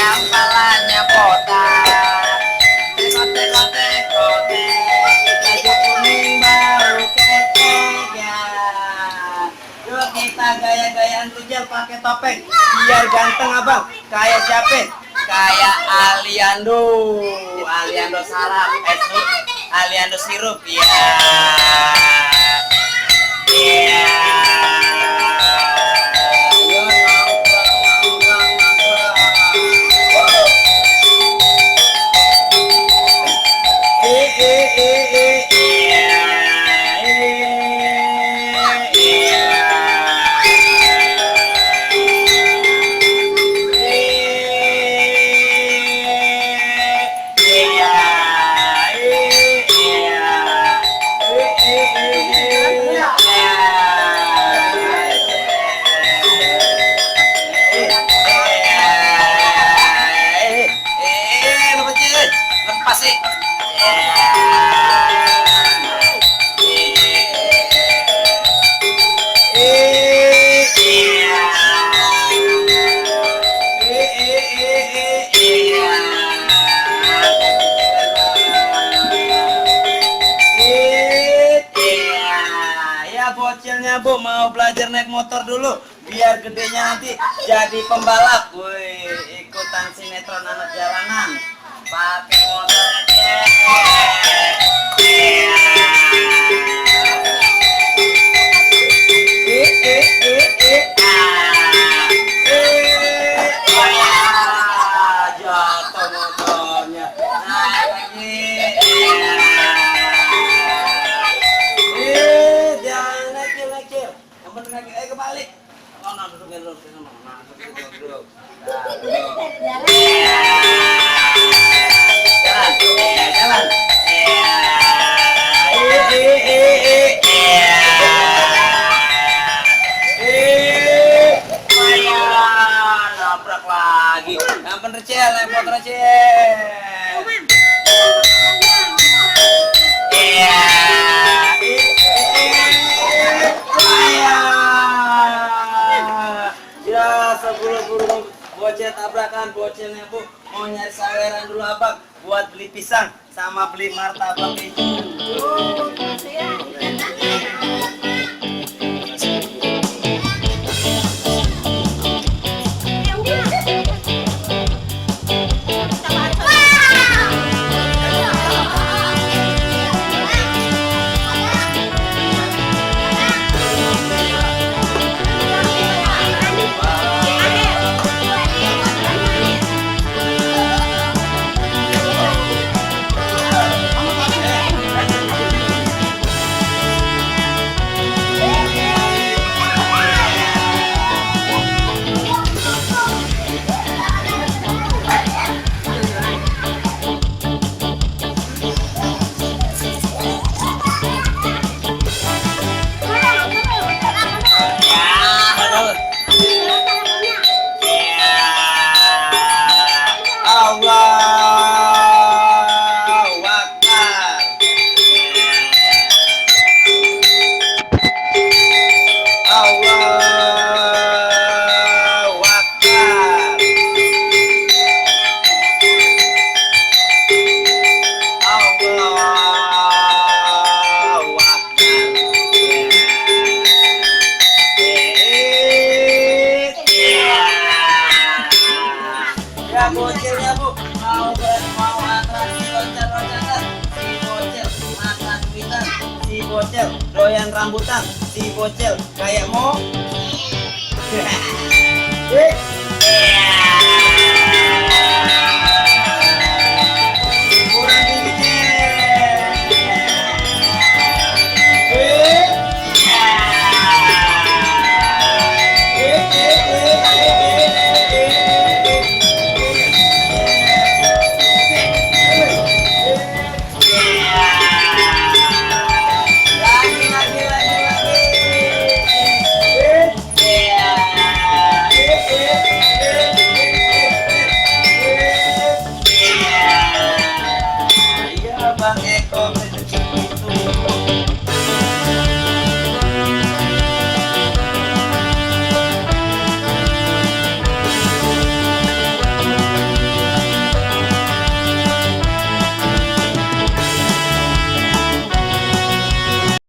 ampalannya botak. Teko teko baju kuning bau ketek ya. Yuk kita gaya-gayaan tujel pakai topeng biar ganteng abang. Kayak siapa? Kayak Aliando sarap, Aliando sirup ya. Iya. Lepas sih. Ya bocilnya Bu mau belajar naik motor dulu biar gedenya nanti jadi pembalap. Woi, ikutan sinetron anak jalanan. Pakai motor aja. Jatuh motornya. Naik lagi. Jangan lagi. Yang bener lagi. Kebalik. Oh, nah, duduk dulu. Nah, duduk. Jalan. Nabrak lagi. Yang bener cel, naik motor cel. Ya sebelum bocil tabrakan, bocilnya Bu mau nyari saweran dulu abang buat beli pisang sama beli martabak hijau. Ya bocilnya Bu mau atraksi loncat-loncatan, si bocil makan duitan, si bocil doyan rambutan, si bocil kayak mau kurang tinggi. Bang Eko